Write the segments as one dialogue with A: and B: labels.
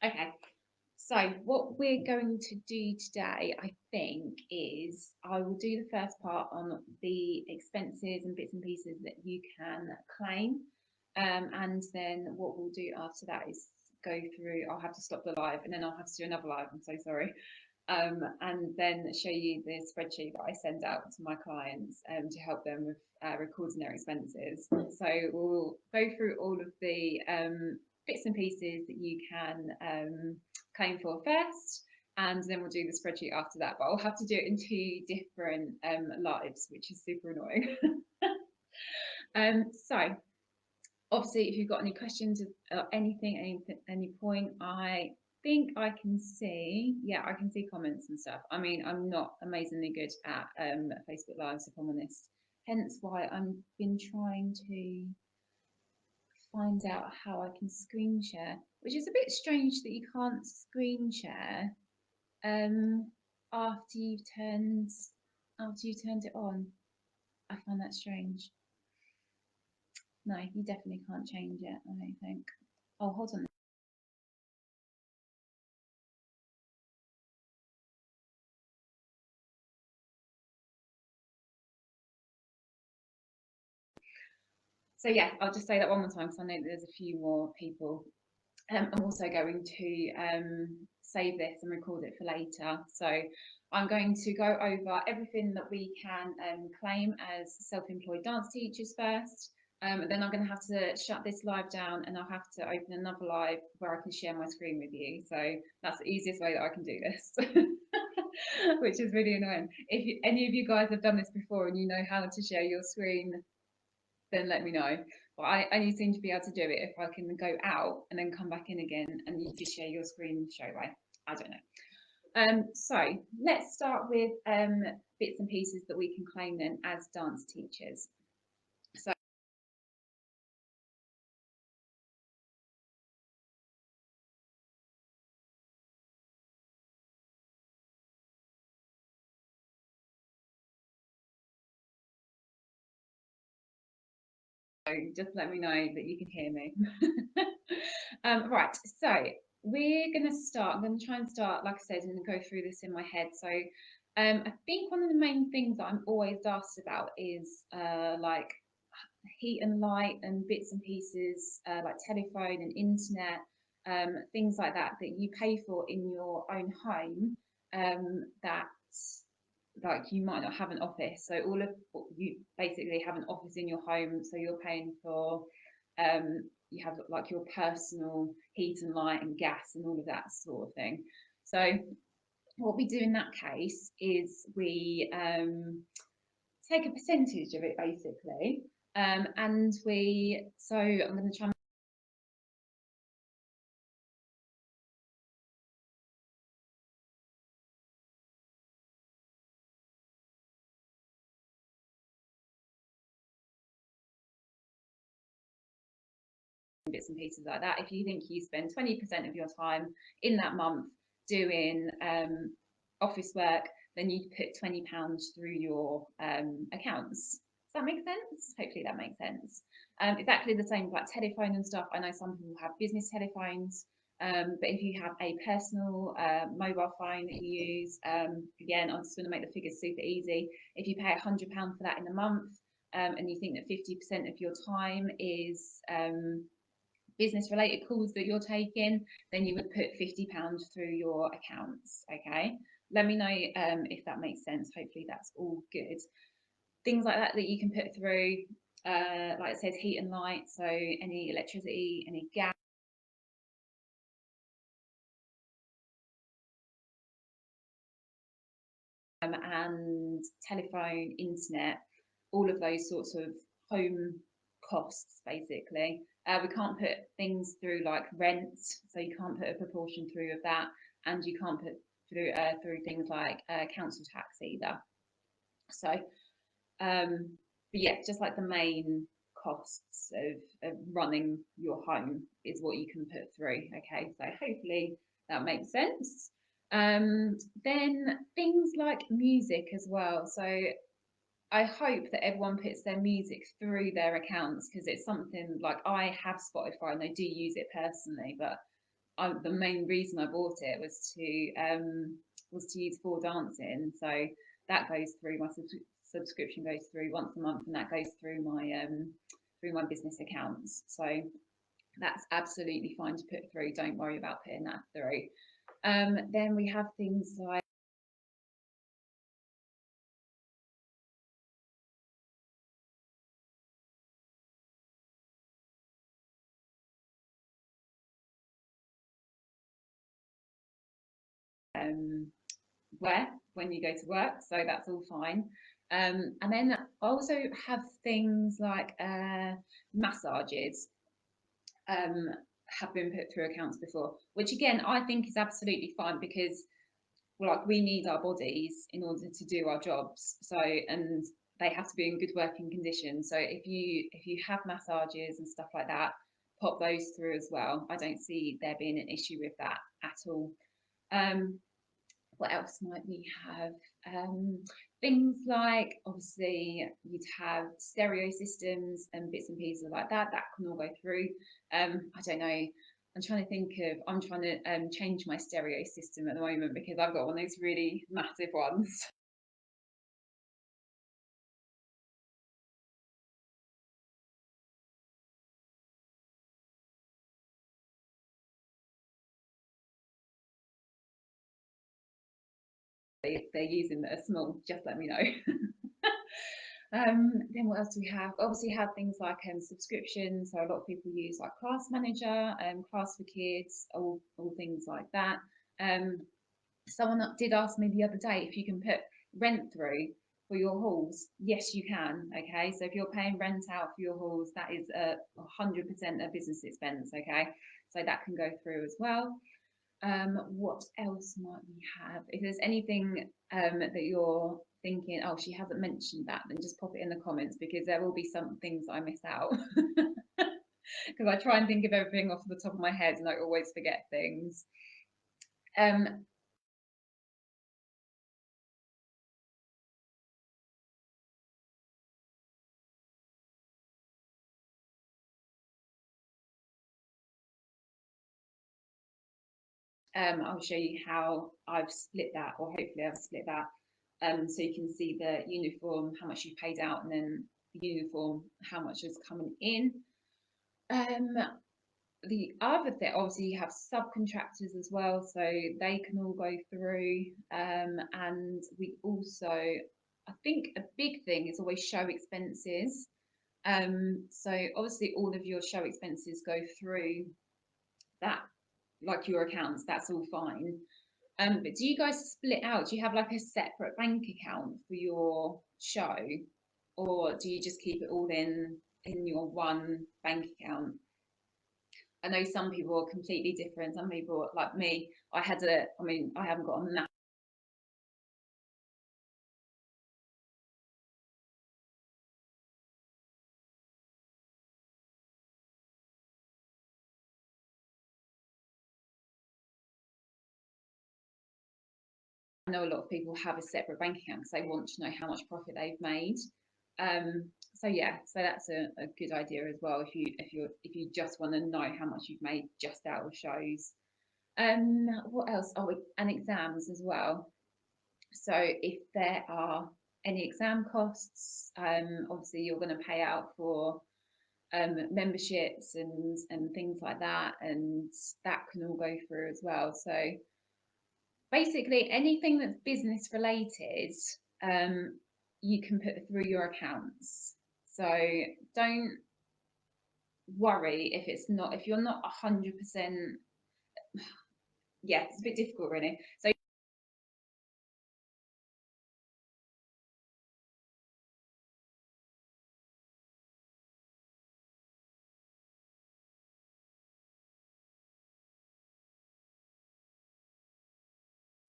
A: Okay, so what we're going to do today, I think, is I will do the first part on the expenses and bits and pieces that you can claim. And then what we'll do after that is go through, I'll have to stop the live and then I'll have to do another live, I'm so sorry. And then show you the spreadsheet that I send out to my clients to help them with recording their expenses. So we'll go through all of the bits and pieces that you can claim for first, and then we'll do the spreadsheet after that. But I'll have to do it in two different lives, which is super annoying. So obviously, if you've got any questions or anything, any point, I think I can see, yeah, I can see comments and stuff. I mean, I'm not amazingly good at Facebook Lives, if I'm honest. Hence why I've been trying to find out how I can screen share, which is a bit strange that you can't screen share um, after you've turned it on. I find that strange. No, you definitely can't change it, I don't think. Oh, hold on. So yeah, I'll just say that one more time because I know there's a few more people. I'm also going to save this and record it for later. So I'm going to go over everything that we can claim as self-employed dance teachers first. And then I'm going to have to shut this live down and I'll have to open another live where I can share my screen with you. So that's the easiest way that I can do this, which is really annoying. If any of you guys have done this before and you know how to share your screen, then let me know. But I only seem to be able to do it if I can go out and then come back in again and you just share your screen straight away. I don't know. So let's start with bits and pieces that we can claim then as dance teachers. So just let me know that you can hear me. Right, so we're going to start. I'm going to try and start, like I said, and go through this in my head. So I think one of the main things that I'm always asked about is like heat and light and bits and pieces like telephone and internet, things like that that you pay for in your own home, that like you might not have an office. So all of you basically have an office in your home, so you're paying for you have like your personal heat and light and gas and all of that sort of thing. So what we do in that case is we take a percentage of it basically, and so I'm going to try bits and pieces like that. If you think you spend 20% of your time in that month doing office work, then you put £20 through your accounts. Does that make sense? Hopefully that makes sense. Exactly the same with like telephone and stuff. I know some people have business telephones, but if you have a personal mobile phone that you use, again, I'm just going to make the figures super easy. If you pay £100 for that in a month, and you think that 50% of your time is business related calls that you're taking, then you would put £50 through your accounts. Okay, let me know if that makes sense. Hopefully that's all good. Things like that that you can put through, like it says, heat and light, so any electricity, any gas, and telephone, internet, all of those sorts of home costs basically. We can't put things through like rent, so you can't put a proportion through of that, and you can't put through things like council tax either. So, but yeah, just like the main costs of running your home is what you can put through. Okay, so hopefully that makes sense. Then things like music as well. So I hope that everyone puts their music through their accounts, because it's something like I have Spotify and I do use it personally, but the main reason I bought it was to use for dancing. So that goes through my subscription goes through once a month, and that goes through my business accounts. So that's absolutely fine to put through. Don't worry about putting that through. Then we have things like wear when you go to work, so that's all fine. And then I also have things like massages have been put through accounts before, which again I think is absolutely fine because like we need our bodies in order to do our jobs. So and they have to be in good working condition. So if you have massages and stuff like that, pop those through as well. I don't see there being an issue with that at all. Um, what else might we have? Things like obviously you'd have stereo systems and bits and pieces like that can all go through. I don't know. I'm trying to change my stereo system at the moment because I've got one of those really massive ones. They're using that are small, just let me know. Then what else do we have? Obviously, have things like subscriptions. So a lot of people use like Class Manager, Class for Kids, all things like that. Someone did ask me the other day if you can put rent through for your halls. Yes, you can. Okay, so if you're paying rent out for your halls, that is 100% a business expense. Okay, so that can go through as well. What else might we have? If there's anything that you're thinking, oh, she hasn't mentioned that, then just pop it in the comments because there will be some things I miss out. Because I try and think of everything off the top of my head and I always forget things. I'll show you how I've split that, or hopefully I've split that. So you can see the uniform, how much you paid out, and then the uniform, how much is coming in. The other thing, obviously, you have subcontractors as well, so they can all go through. And we also, I think a big thing is always show expenses. So obviously, all of your show expenses go through that, like your accounts, that's all fine. But do you guys split out? Do you have like a separate bank account for your show, or do you just keep it all in your one bank account? I know some people are completely different. Some people, like me, I mean, I haven't got a massive. I know a lot of people have a separate bank account because they want to know how much profit they've made. So yeah, so that's a good idea as well if you just want to know how much you've made just out of shows. What else? Oh, and exams as well. So if there are any exam costs, obviously you're going to pay out for memberships and things like that, and that can all go through as well. So basically, anything that's business related, um, you can put through your accounts. So don't worry if you're not 100%. Yeah, it's a bit difficult, really. So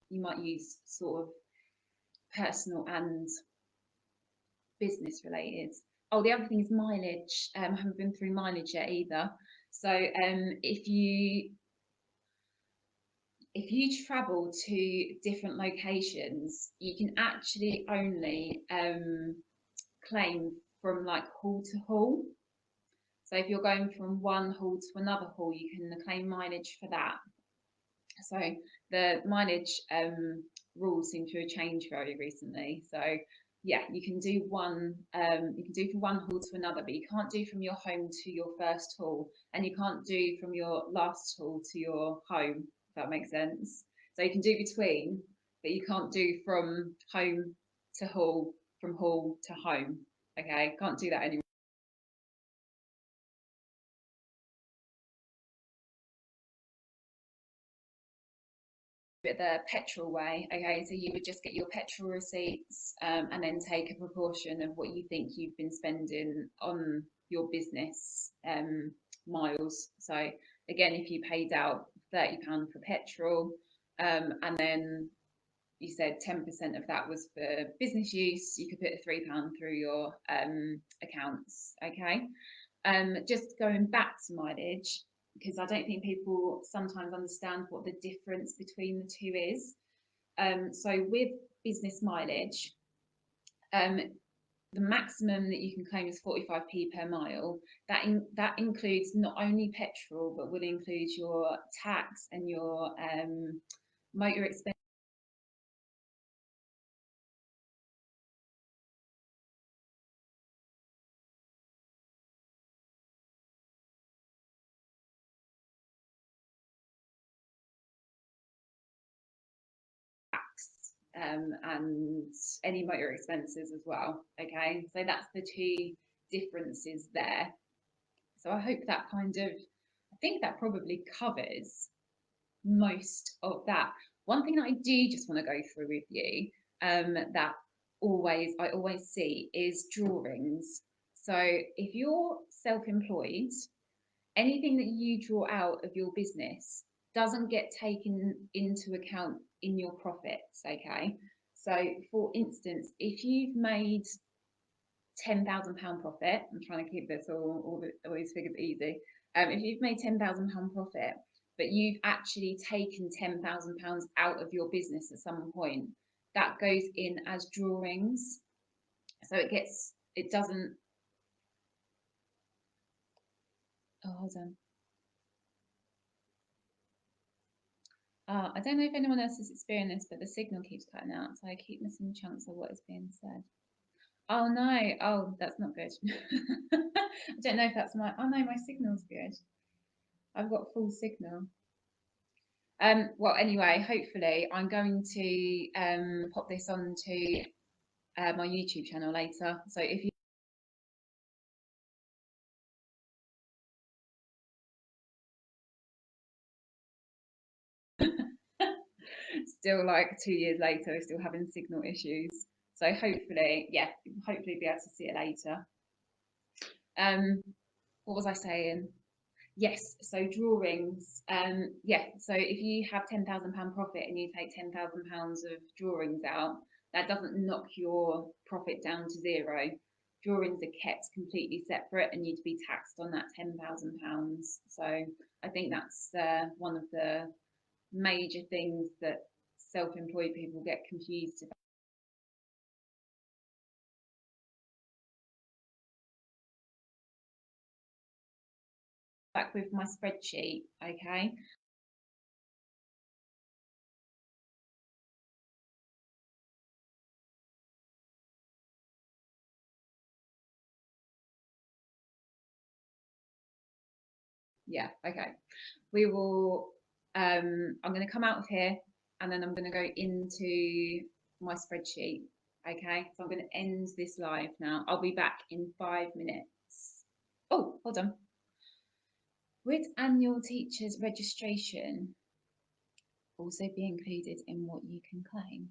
A: you might use sort of personal and business related. Oh, the other thing is mileage. I haven't been through mileage yet either. So if you travel to different locations, you can actually only claim from like hall to hall. So if you're going from one hall to another hall, you can claim mileage for that. So the mileage rules seem to have changed very recently. So yeah, you can do one, you can do from one haul to another, but you can't do from your home to your first haul, and you can't do from your last haul to your home, if that makes sense. So you can do between, but you can't do from home to haul, from haul to home. Okay, can't do that anymore. The petrol way. Okay, so you would just get your petrol receipts, and then take a proportion of what you think you've been spending on your business miles. So again, if you paid out £30 for petrol, and then you said 10% of that was for business use, you could put a £3 through your accounts. Okay, just going back to mileage, because I don't think people sometimes understand what the difference between the two is. So with business mileage, um, the maximum that you can claim is 45p per mile. That includes not only petrol, but will include your tax and your motor expense. And any motor expenses as well. Okay, so that's the two differences there. So I hope that I think that probably covers most of that. One thing that I do just want to go through with you, that I always see is drawings. So if you're self-employed, anything that you draw out of your business doesn't get taken into account in your profits. Okay, so for instance, if you've made £10,000 profit, I'm trying to keep this all these figures easy. If you've made £10,000 profit, but you've actually taken £10,000 out of your business at some point, that goes in as drawings. So it doesn't. Oh, hold on. I don't know if anyone else has experienced this, but the signal keeps cutting out, so I keep missing chunks of what is being said. Oh no, oh, that's not good. I don't know if that's oh no, my signal's good. I've got full signal. Well, anyway, hopefully I'm going to pop this onto my YouTube channel later. So if you still like 2 years later, still having signal issues. So hopefully, yeah, hopefully be able to see it later. What was I saying? Yes, so drawings. Yeah, so if you have £10,000 profit and you take £10,000 of drawings out, that doesn't knock your profit down to zero. Drawings are kept completely separate and you'd be taxed on that £10,000. So I think that's one of the major things that self-employed people get confused about. Back with my spreadsheet, okay? Yeah, okay. We will, I'm going to come out of here and then I'm going to go into my spreadsheet. Okay, so I'm going to end this live now. I'll be back in 5 minutes. Oh, hold on. Would annual teachers registration also be included in what you can claim?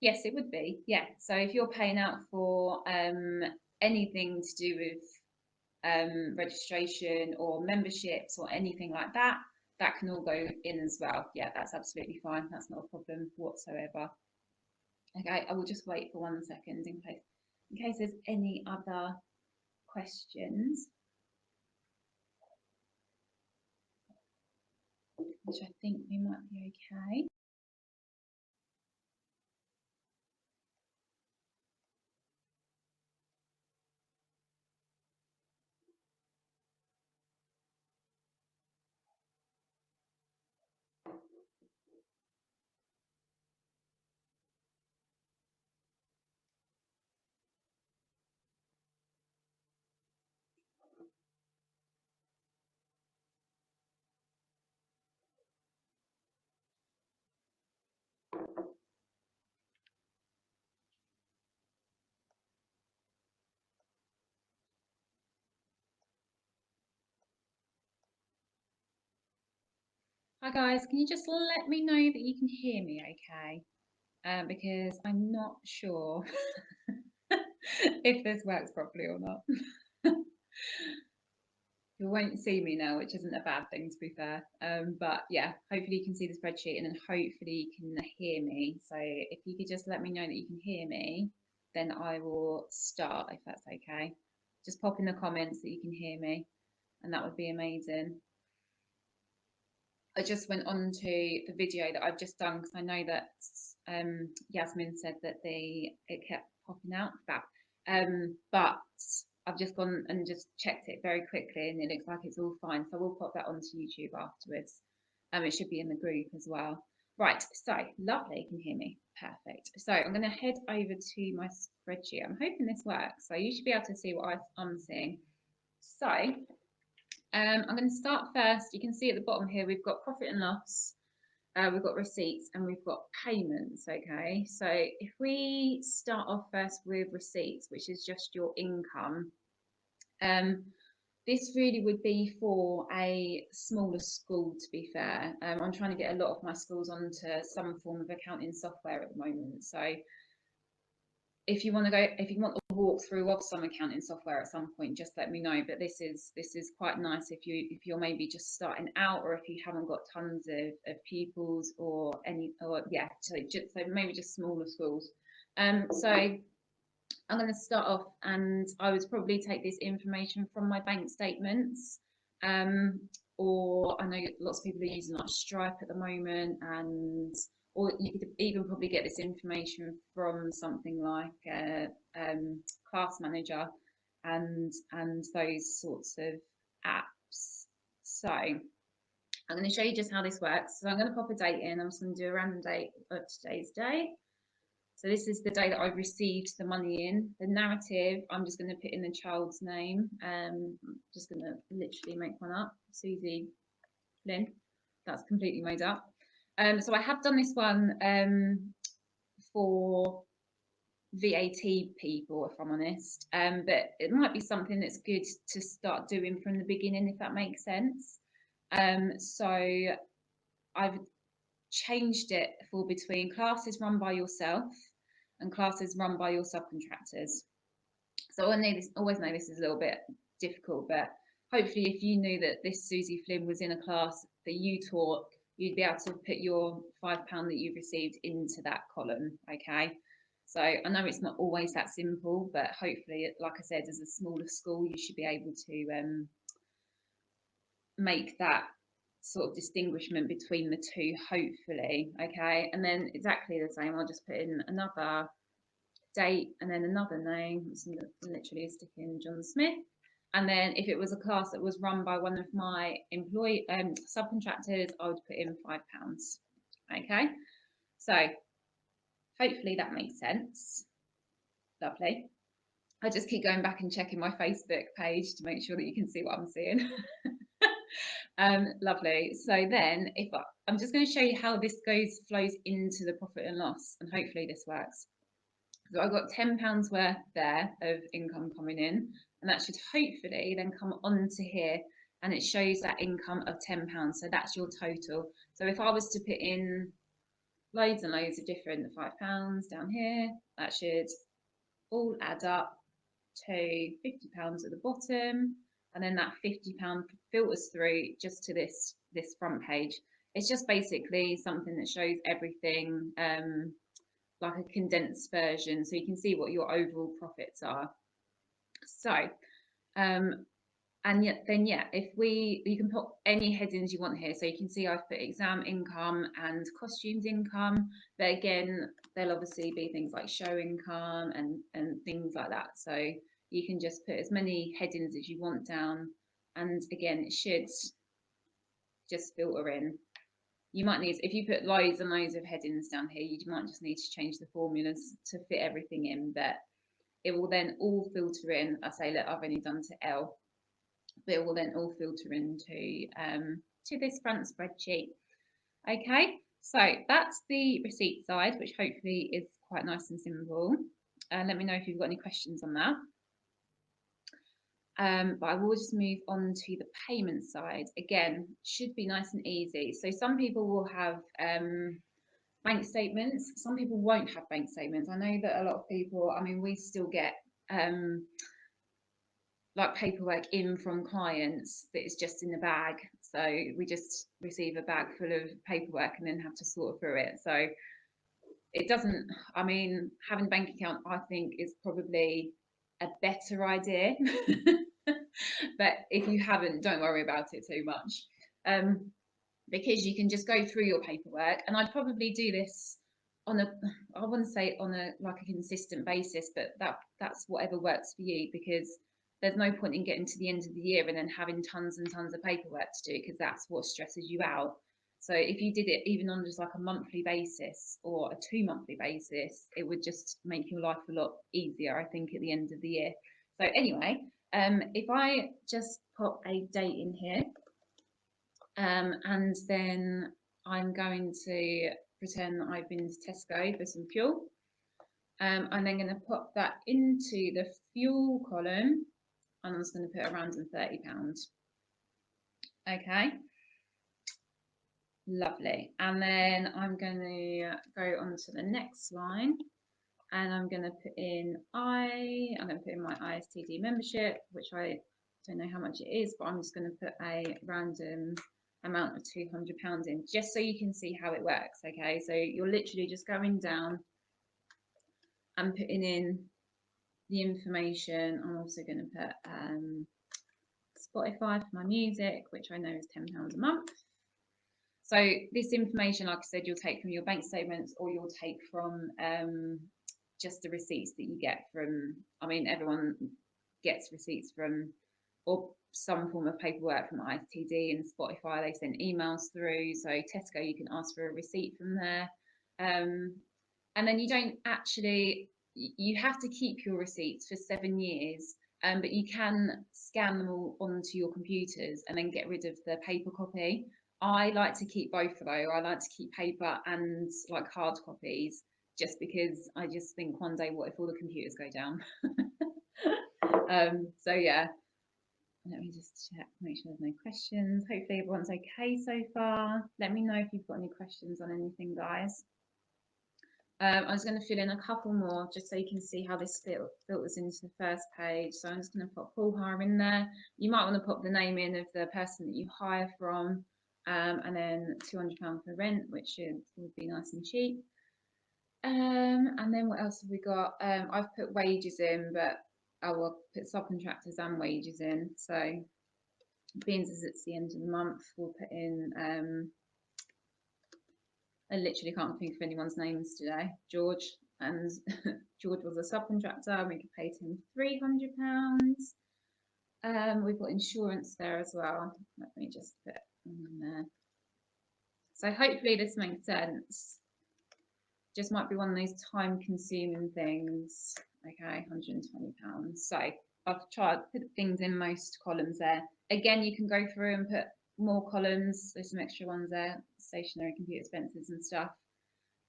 A: Yes, it would be. Yeah. So if you're paying out for anything to do with registration or memberships or anything like that, that can all go in as well. Yeah, that's absolutely fine. That's not a problem whatsoever. Okay, I will just wait for 1 second in case there's any other questions, which I think we might be okay. Hi guys, can you just let me know that you can hear me okay? Because I'm not sure if this works properly or not. You won't see me now, which isn't a bad thing to be fair. But yeah, hopefully you can see the spreadsheet and then hopefully you can hear me. So if you could just let me know that you can hear me, then I will start if that's okay. Just pop in the comments that you can hear me and that would be amazing. I just went on to the video that I've just done because I know that Yasmin said that it kept popping out. But I've just gone and just checked it very quickly and it looks like it's all fine. So we'll pop that onto YouTube afterwards. It should be in the group as well. Right, so lovely, you can hear me. Perfect. So I'm going to head over to my spreadsheet. I'm hoping this works. So you should be able to see what I'm seeing. So I'm going to start first. You can see at the bottom here, we've got profit and loss, we've got receipts and we've got payments. Okay, so if we start off first with receipts, which is just your income, this really would be for a smaller school, to be fair. I'm trying to get a lot of my schools onto some form of accounting software at the moment. So if you want a walkthrough of some accounting software at some point, just let me know. But this is quite nice if you're maybe just starting out, or if you haven't got tons of pupils or so maybe just smaller schools. So I'm going to start off, and I would probably take this information from my bank statements. Or I know lots of people are using like Stripe at the moment, or you could even probably get this information from something like Class Manager and those sorts of apps. So I'm going to show you just how this works. So I'm going to pop a date in. I'm just going to do a random date of today's date. So this is the day that I've received the money in. The narrative, I'm just going to put in the child's name. I'm just going to literally make one up. Susie Lynn. That's completely made up. So I have done this one for VAT people, if I'm honest. But it might be something that's good to start doing from the beginning, if that makes sense. So I've changed it for between classes run by yourself and classes run by your subcontractors. So I always know this is a little bit difficult, but hopefully if you knew that this Susie Flynn was in a class that you taught, you'd be able to put your £5 that you've received into that column, okay? So I know it's not always that simple, but hopefully, like I said, as a smaller school, you should be able to make that sort of distinguishment between the two, hopefully, okay? And then exactly the same, I'll just put in another date and then another name. It's literally stick in John Smith. And then if it was a class that was run by one of my subcontractors, I would put in £5. Okay, so hopefully that makes sense. Lovely. I just keep going back and checking my Facebook page to make sure that you can see what I'm seeing. Lovely. So then I'm just going to show you how this flows into the profit and loss, and hopefully this works. So I've got £10 worth there of income coming in, and that should hopefully then come onto here, and it shows that income of £10. So that's your total. So if I was to put in loads and loads of different £5 down here, that should all add up to £50 at the bottom, and then that £50 filters through just to this front page. It's just basically something that shows everything, like a condensed version, so you can see what your overall profits are. So and yet then you can put any headings you want here. So you can see I've put exam income and costumes income, but again there'll obviously be things like show income and things like that. So you can just put as many headings as you want down, and again it should just filter in. You might need, if you put loads and loads of headings down here, you might just need to change the formulas to fit everything in, but it will then all filter in. I say, look, I've only done to L, but it will then all filter into to this front spreadsheet. Okay, so that's the receipt side, which hopefully is quite nice and simple. Let me know if you've got any questions on that. But I will just move on to the payment side. Again, should be nice and easy. So some people will have bank statements. Some people won't have bank statements. I know that a lot of people, I mean, we still get like paperwork in from clients that is just in the bag. So we just receive a bag full of paperwork and then have to sort through it. So it doesn't, I mean, having a bank account, I think, is probably a better idea. But if you haven't, don't worry about it too much. Because you can just go through your paperwork, and I'd probably do this on a, I wouldn't say on a like a consistent basis, but that's whatever works for you, because there's no point in getting to the end of the year and then having tons and tons of paperwork to do, because that's what stresses you out. So if you did it even on just like a monthly basis or a 2-monthly basis, it would just make your life a lot easier, I think, at the end of the year. So anyway, if I just pop a date in here, and then I'm going to pretend that I've been to Tesco for some fuel. I'm then going to pop that into the fuel column, and I'm just going to put a random £30. Okay, lovely. And then I'm going to go on to the next line, and I'm going to put in I'm going to put in my ISTD membership, which I don't know how much it is, but I'm just going to put a random amount of £200 in, just so you can see how it works. Okay, so you're literally just going down and putting in the information. I'm also going to put Spotify for my music, which I know is £10 a month. So this information, like I said, you'll take from your bank statements, or you'll take from just the receipts that you get from, I mean, everyone gets receipts from, or some form of paperwork from ISTD, and Spotify, they send emails through. So Tesco, you can ask for a receipt from there. And then you don't actually, you have to keep your receipts for 7 years, but you can scan them all onto your computers and then get rid of the paper copy. I like to keep both of those. I like to keep paper and like hard copies, just because I just think one day, what if all the computers go down? So yeah, let me just check, make sure there's no questions. Hopefully everyone's okay so far. Let me know if you've got any questions on anything, guys. I was going to fill in a couple more just so you can see how this filters into the first page. So I'm just going to put full hire in there. You might want to put the name in of the person that you hire from, and then £200 for rent, which would be nice and cheap. And then what else have we got? I've put wages in, but I will put subcontractors and wages in. So being as it's the end of the month, we'll put in, I literally can't think of anyone's names today. George, and George was a subcontractor, and we could pay him £300. We've got insurance there as well. Let me just put in there. So hopefully this makes sense. Just might be one of those time-consuming things. Okay, £120. So I've tried to put things in most columns there. Again, you can go through and put more columns. There's some extra ones there, stationary computer expenses and stuff.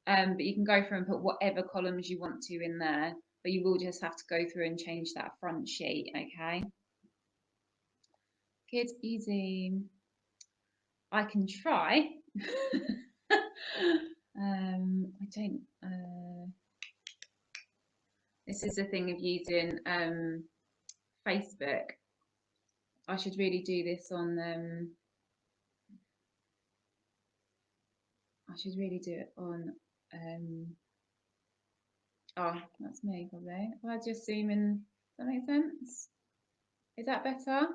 A: But you can go through and put whatever columns you want to in there, but you will just have to go through and change that front sheet. Okay, good, easy. I can try. I don't. This is the thing of using Facebook. I should really do this on. I should really do it on. Oh, that's me probably. If I just zoom in, does that make sense? Is that better?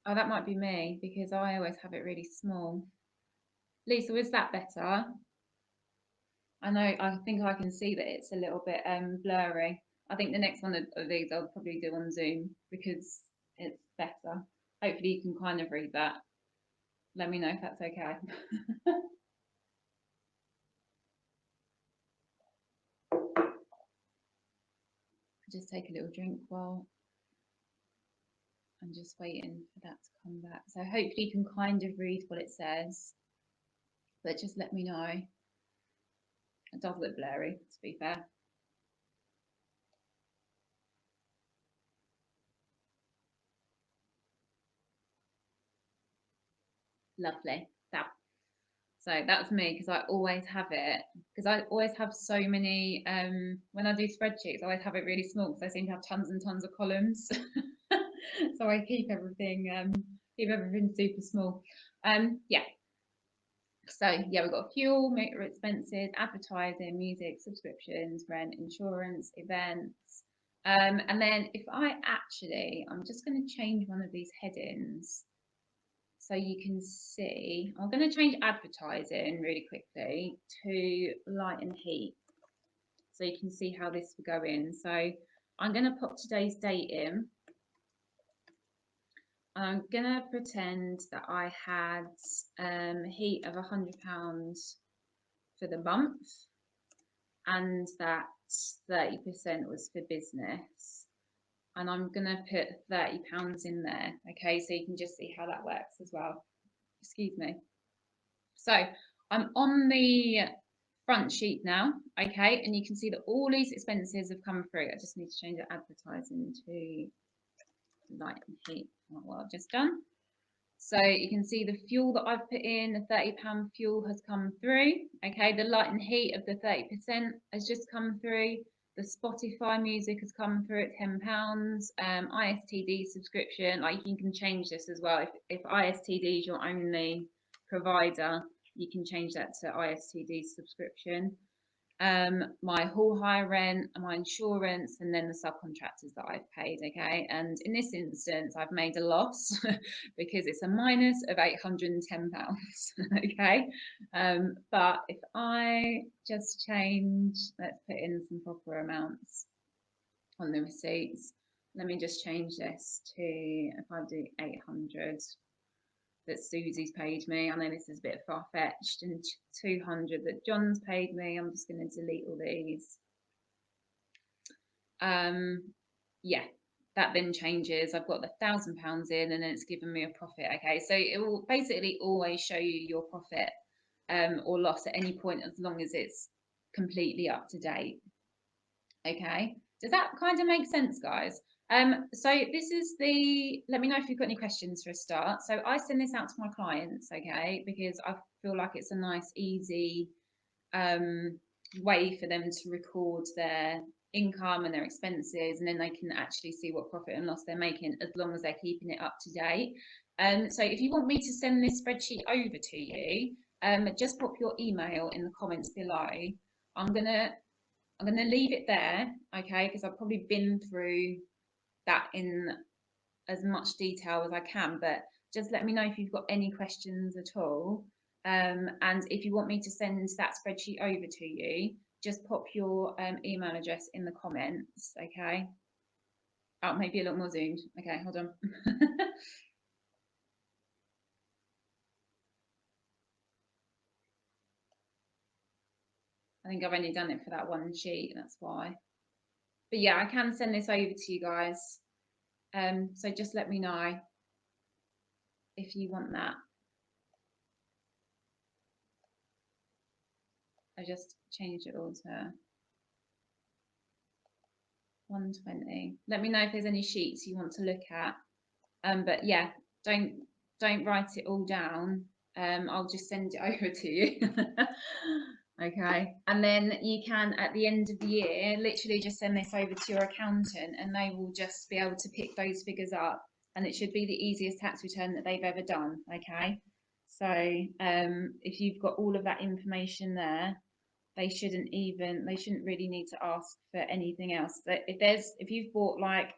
A: Oh, that might be me, because I always have it really small. Lisa, is that better? I know, I think I can see that it's a little bit blurry. I think the next one of these I'll probably do on Zoom, because it's better. Hopefully you can kind of read that. Let me know if that's okay. Just take a little drink while I'm just waiting for that to come back. So hopefully you can kind of read what it says, but just let me know. It does look blurry, to be fair. Lovely. That. So that's me, because I always have it, because I always have so many, when I do spreadsheets, I always have it really small because I seem to have tons and tons of columns. So I keep everything super small. Yeah. So yeah, we've got fuel, motor expenses, advertising, music, subscriptions, rent, insurance, events. And then if I'm just going to change one of these headings so you can see. I'm going to change advertising really quickly to light and heat so you can see how this will go in. So I'm going to put today's date in. I'm going to pretend that I had heat of £100 for the month, and that 30% was for business. And I'm going to put £30 in there, okay, so you can just see how that works as well. Excuse me. So I'm on the front sheet now, okay, and you can see that all these expenses have come through. I just need to change the advertising to light and heat, what I've just done. So you can see the fuel that I've put in, the £30 fuel has come through. Okay, the light and heat of the 30% has just come through. The Spotify music has come through at £10. ISTD subscription, like you can change this as well. If ISTD is your only provider, you can change that to ISTD subscription. My hall hire rent, my insurance, and then the subcontractors that I've paid, okay? And in this instance, I've made a loss because it's a minus of £810, okay? But if I just change, let's put in some proper amounts on the receipts. Let me just change this to, if I do 800, that Susie's paid me. I know this is a bit far-fetched, and 200 that John's paid me. I'm just going to delete all these. Yeah, that then changes. I've got the £1,000 in, and then it's given me a profit. Okay, so it will basically always show you your profit or loss at any point, as long as it's completely up to date. Okay, does that kind of make sense, guys? So this is let me know if you've got any questions for a start. So I send this out to my clients, okay, because I feel like it's a nice, easy way for them to record their income and their expenses, and then they can actually see what profit and loss they're making, as long as they're keeping it up to date. So if you want me to send this spreadsheet over to you, just pop your email in the comments below. I'm gonna leave it there, okay, because I've probably been through that in as much detail as I can, but just let me know if you've got any questions at all. And if you want me to send that spreadsheet over to you, just pop your email address in the comments, okay? Oh, maybe a little more zoomed. Okay, hold on. I think I've only done it for that one sheet, that's why. But yeah, I can send this over to you guys. So just let me know if you want that. I just changed it all to 120. Let me know if there's any sheets you want to look at. But yeah, don't write it all down. I'll just send it over to you. Okay, and then you can, at the end of the year, literally just send this over to your accountant, and they will just be able to pick those figures up, and it should be the easiest tax return that they've ever done. Okay, so if you've got all of that information there, they shouldn't really need to ask for anything else. But if you've bought like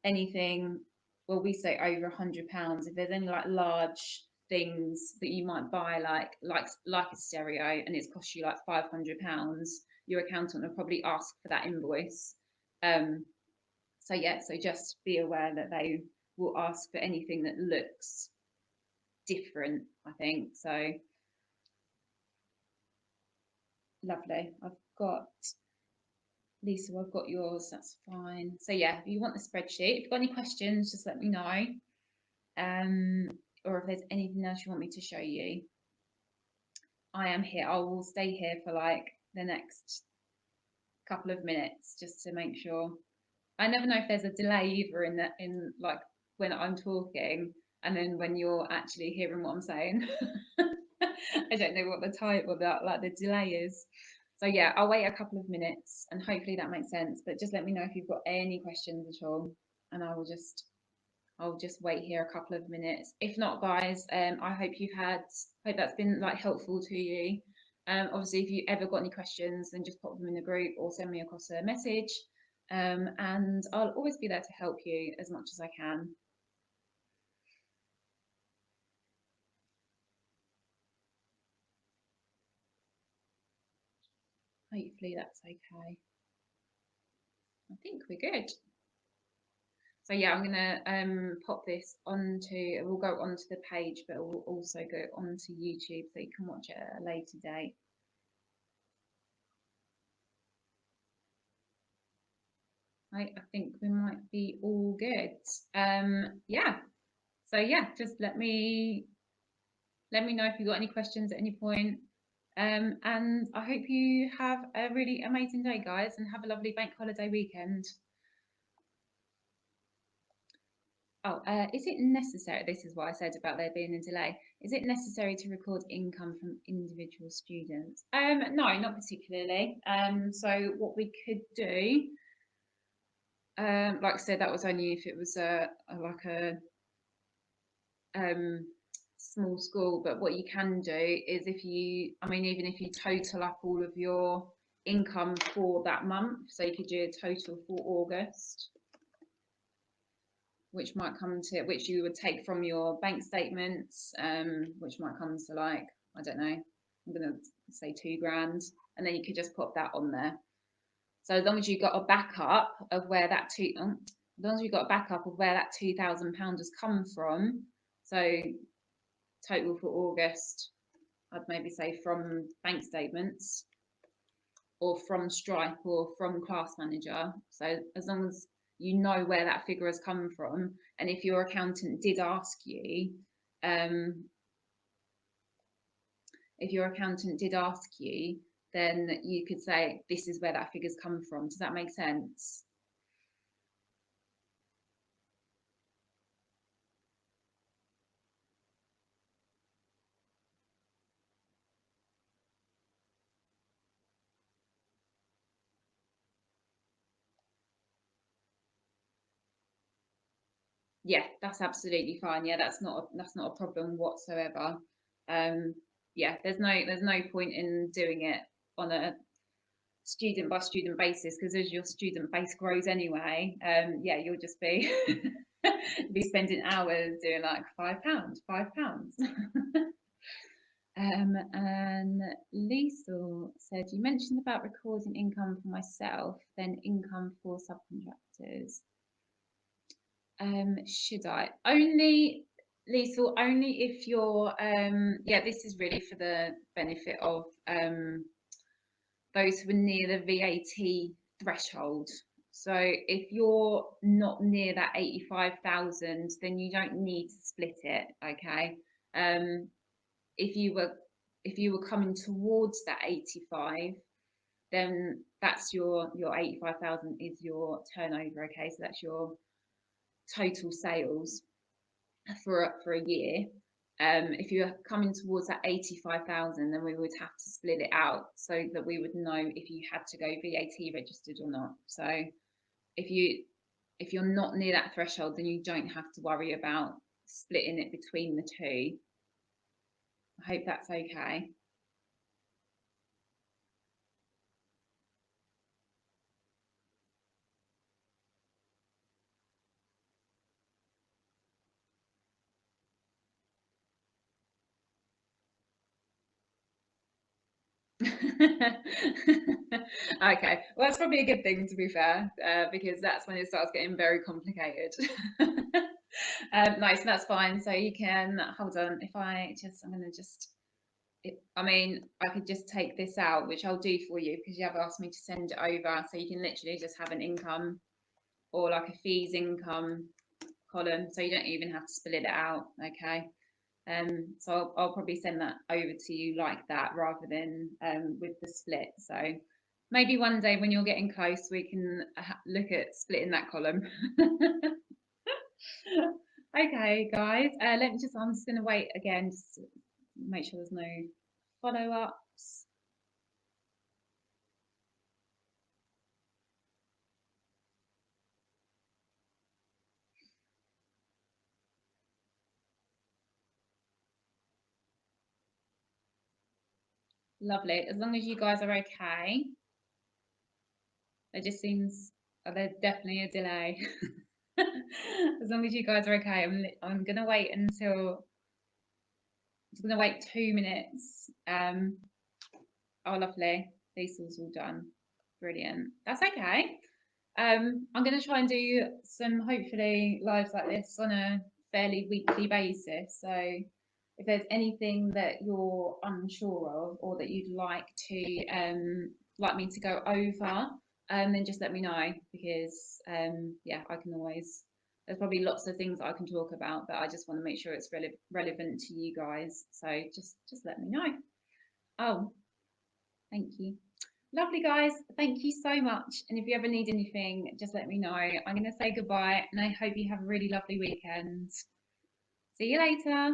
A: anything, well, we say over £100, if there's any like large things that you might buy, like a stereo, and it's cost you like £500, your accountant will probably ask for that invoice. So yeah, so just be aware that they will ask for anything that looks different, I think. So lovely. Lisa, I've got yours, that's fine. So yeah, if you want the spreadsheet, if you've got any questions, just let me know. Or if there's anything else you want me to show you, I am here. I will stay here for like the next couple of minutes just to make sure. I never know if there's a delay either in like when I'm talking. and then when you're actually hearing what I'm saying, I don't know what the time or that like the delay is. So yeah, I'll wait a couple of minutes and hopefully that makes sense. But just let me know if you've got any questions at all, and I'll just wait here a couple of minutes. If not, guys, I hope that's been like helpful to you. Obviously, if you ever got any questions, then just pop them in the group or send me across a message. And I'll always be there to help you as much as I can. Hopefully that's okay. I think we're good. So yeah, I'm gonna pop this we'll go onto the page, but we'll also go onto YouTube so you can watch it at a later date. Right, I think we might be all good. Yeah. So yeah, just let me know if you've got any questions at any point. And I hope you have a really amazing day, guys, and have a lovely bank holiday weekend. Oh, is it necessary? This is what I said about there being a delay. Is it necessary to record income from individual students? No, not particularly. So what we could do, like I said, that was only if it was like a small school. But what you can do is even if you total up all of your income for that month, so you could do a total for August, which you would take from your bank statements, which might come to like, I don't know, I'm gonna say £2,000, and then you could just pop that on there. So as long as you got a backup of where that £2,000 has come from, so total for August, I'd maybe say from bank statements or from Stripe or from Class Manager. So as long as you know where that figure has come from, and if your accountant did ask you, then you could say, this is where that figure's come from. Does that make sense? Yeah, that's absolutely fine. Yeah, that's not a problem whatsoever. Yeah, there's no point in doing it on a student by student basis, because as your student base grows anyway, yeah, you'll just be be spending hours doing like £5. And Liesl said, you mentioned about recording income for myself, then income for subcontractors. Should I? Only, Liesl, only if you're, yeah, this is really for the benefit of those who are near the VAT threshold. So if you're not near that 85,000, then you don't need to split it, okay? If you were coming towards that 85, then that's your 85,000 is your turnover, okay? So that's your total sales for a year. If you're coming towards that 85,000, then we would have to split it out so that we would know if you had to go VAT registered or not. So if you're not near that threshold, then you don't have to worry about splitting it between the two. I hope that's okay. Okay, well, that's probably a good thing, to be fair, because that's when it starts getting very complicated. Nice, that's fine. So you can hold on. I could just take this out, which I'll do for you because you have asked me to send it over. So you can literally just have an income or like a fees income column, so you don't even have to split it out. Okay. So I'll probably send that over to you like that rather than with the split. So maybe one day when you're getting close, we can look at splitting that column. Okay, guys, let me just, I'm just going to wait again, just to make sure there's no follow-ups. Lovely. As long as you guys are okay. There just seems, there's definitely a delay. As long as you guys are okay, I'm gonna wait until, I'm gonna wait 2 minutes. Oh, lovely. Lisa's all done. Brilliant. That's okay. I'm going to try and do some hopefully lives like this on a fairly weekly basis. So if there's anything that you're unsure of or that you'd like me to go over, then just let me know, because yeah, I can always. There's probably lots of things I can talk about, but I just want to make sure it's relevant to you guys. So just let me know. Oh, thank you. Lovely, guys. Thank you so much. And if you ever need anything, just let me know. I'm going to say goodbye, and I hope you have a really lovely weekend. See you later.